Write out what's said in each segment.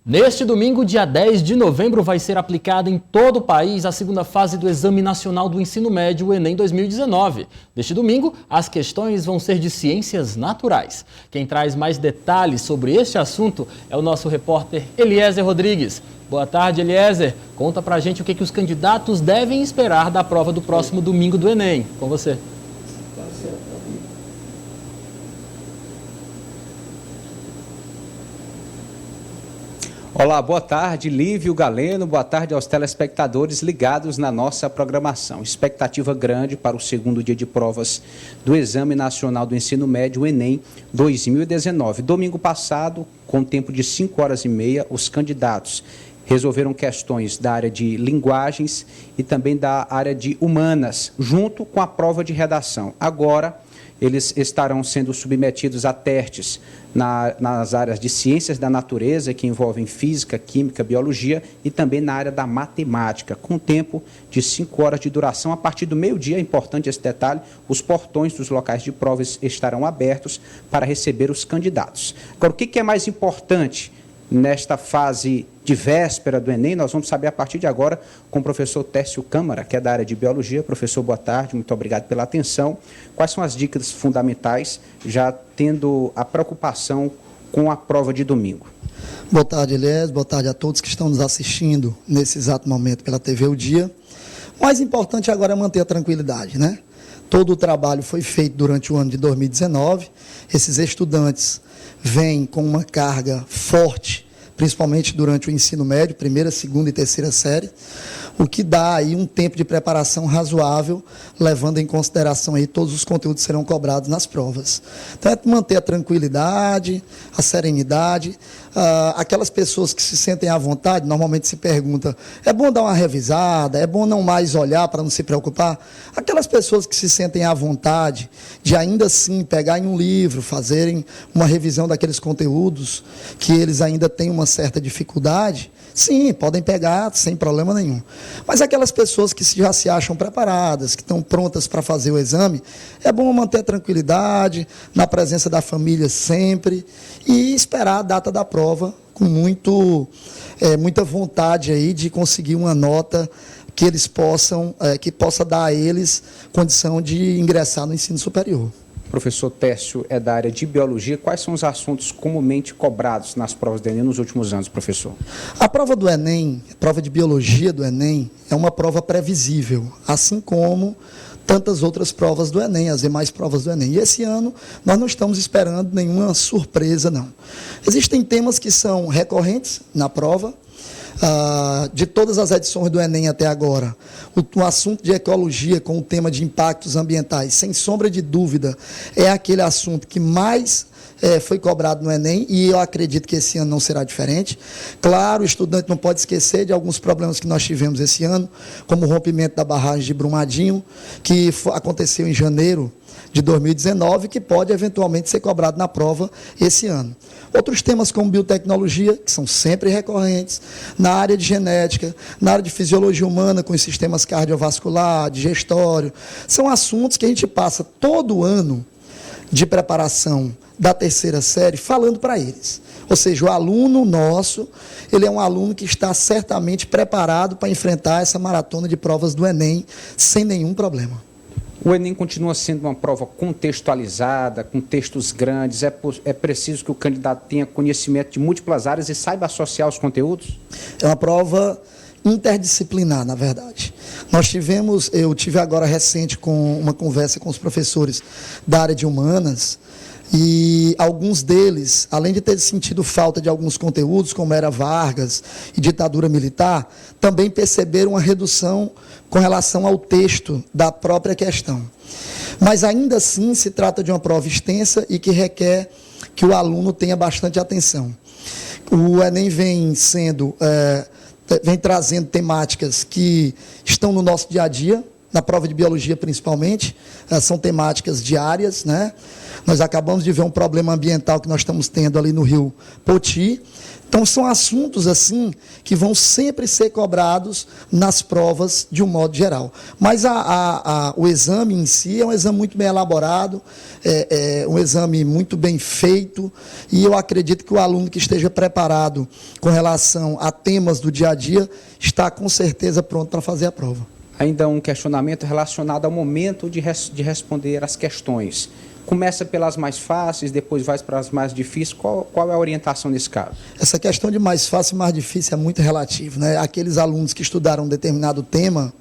Neste domingo, dia 10 de novembro, vai ser aplicada em todo o país a segunda fase do Exame Nacional do Ensino Médio, o Enem 2019. Neste domingo, as questões vão ser de ciências naturais. Quem traz mais detalhes sobre este assunto é o nosso repórter Eliezer Rodrigues. Boa tarde, Eliezer. Conta pra gente o que os candidatos devem esperar da prova do próximo domingo do Enem. Com você. Olá, boa tarde, Lívio Galeno, boa tarde aos telespectadores ligados na nossa programação. Expectativa grande para o segundo dia de provas do Exame Nacional do Ensino Médio, o Enem 2019. Domingo passado, com tempo de 5h30, os candidatos resolveram questões da área de linguagens e também da área de humanas, junto com a prova de redação. Agora, eles estarão sendo submetidos a testes nas áreas de ciências da natureza, que envolvem física, química, biologia, e também na área da matemática, com tempo de 5 horas de duração. A partir do meio-dia, é importante esse detalhe, os portões dos locais de provas estarão abertos para receber os candidatos. Agora, o que é mais importante nesta fase de véspera do Enem? Nós vamos saber a partir de agora com o professor Tércio Câmara, que é da área de Biologia. Professor, boa tarde, muito obrigado pela atenção. Quais são as dicas fundamentais, já tendo a preocupação com a prova de domingo? Boa tarde, Elias. Boa tarde a todos que estão nos assistindo nesse exato momento pela TV O Dia. O mais importante agora é manter a tranquilidade, né? Todo o trabalho foi feito durante o ano de 2019. Esses estudantes vêm com uma carga forte, principalmente durante o ensino médio, primeira, segunda e terceira série, o que dá aí um tempo de preparação razoável, levando em consideração aí todos os conteúdos que serão cobrados nas provas. Então, é manter a tranquilidade, a serenidade. Aquelas pessoas que se sentem à vontade, normalmente se pergunta, é bom dar uma revisada, é bom não mais olhar para não se preocupar? Aquelas pessoas que se sentem à vontade de ainda assim pegar em um livro, fazerem uma revisão daqueles conteúdos que eles ainda têm uma certa dificuldade, sim, podem pegar sem problema nenhum. Mas aquelas pessoas que já se acham preparadas, que estão prontas para fazer o exame, é bom manter a tranquilidade, na presença da família sempre, e esperar a data da prova com muita vontade aí de conseguir uma nota que eles que possa dar a eles condição de ingressar no ensino superior. Professor Tércio é da área de Biologia. Quais são os assuntos comumente cobrados nas provas do Enem nos últimos anos, professor? A prova do Enem, a prova de Biologia do Enem, é uma prova previsível, assim como tantas outras provas do Enem, as demais provas do Enem. E esse ano nós não estamos esperando nenhuma surpresa, não. Existem temas que são recorrentes na prova. De todas as edições do Enem até agora, o assunto de ecologia com o tema de impactos ambientais, sem sombra de dúvida, é aquele assunto que mais foi cobrado no Enem, e eu acredito que esse ano não será diferente. Claro, o estudante não pode esquecer de alguns problemas que nós tivemos esse ano, como o rompimento da barragem de Brumadinho, que aconteceu em janeiro de 2019, que pode eventualmente ser cobrado na prova esse ano. Outros temas como biotecnologia, que são sempre recorrentes, na área de genética, na área de fisiologia humana, com os sistemas cardiovascular, digestório, são assuntos que a gente passa todo ano de preparação da terceira série falando para eles. Ou seja, o aluno nosso, ele é um aluno que está certamente preparado para enfrentar essa maratona de provas do Enem sem nenhum problema. O Enem continua sendo uma prova contextualizada, com textos grandes. É preciso que o candidato tenha conhecimento de múltiplas áreas e saiba associar os conteúdos? É uma prova interdisciplinar, na verdade. Eu tive agora recente com uma conversa com os professores da área de humanas, e alguns deles, além de ter sentido falta de alguns conteúdos, como era Vargas e ditadura militar, também perceberam uma redução com relação ao texto da própria questão. Mas ainda assim se trata de uma prova extensa e que requer que o aluno tenha bastante atenção. O Enem vem trazendo temáticas que estão no nosso dia a dia, na prova de biologia principalmente, são temáticas diárias, né? Nós acabamos de ver um problema ambiental que nós estamos tendo ali no rio Poti, Então, são assuntos assim que vão sempre ser cobrados nas provas de um modo geral. Mas o exame em si é um exame muito bem elaborado, é um exame muito bem feito, e eu acredito que o aluno que esteja preparado com relação a temas do dia a dia está com certeza pronto para fazer a prova. Ainda um questionamento relacionado ao momento de responder as questões. Começa pelas mais fáceis, depois vai para as mais difíceis. Qual é a orientação nesse caso? Essa questão de mais fácil e mais difícil é muito relativo, né? Aqueles alunos que estudaram um determinado tema,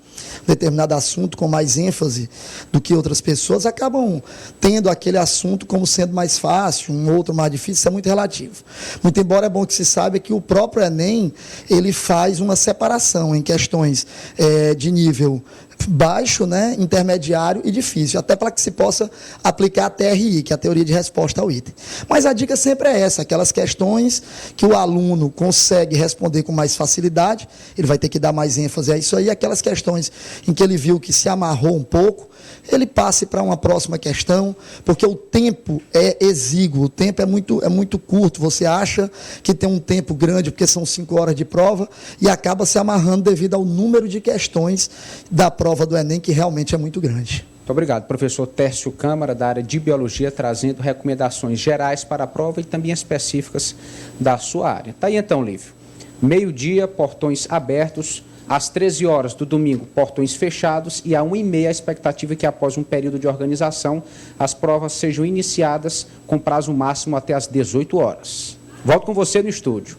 determinado assunto com mais ênfase do que outras pessoas, acabam tendo aquele assunto como sendo mais fácil, um outro mais difícil. Isso é muito relativo. Muito embora é bom que se saiba que o próprio Enem, ele faz uma separação em questões de nível baixo, né, intermediário e difícil, até para que se possa aplicar a TRI, que é a teoria de resposta ao item. Mas a dica sempre é essa, aquelas questões que o aluno consegue responder com mais facilidade, ele vai ter que dar mais ênfase a isso aí, aquelas questões em que ele viu que se amarrou um pouco, ele passe para uma próxima questão, porque o tempo é exíguo, o tempo é muito curto, você acha que tem um tempo grande, porque são 5 horas de prova, e acaba se amarrando devido ao número de questões da prova do Enem, que realmente é muito grande. Muito obrigado, professor Tércio Câmara, da área de Biologia, trazendo recomendações gerais para a prova e também específicas da sua área. Está aí então, Lívio. Meio-dia, portões abertos. Às 13 horas do domingo, portões fechados, e à 1h30 a expectativa é que após um período de organização, as provas sejam iniciadas com prazo máximo até às 18 horas. Volto com você no estúdio.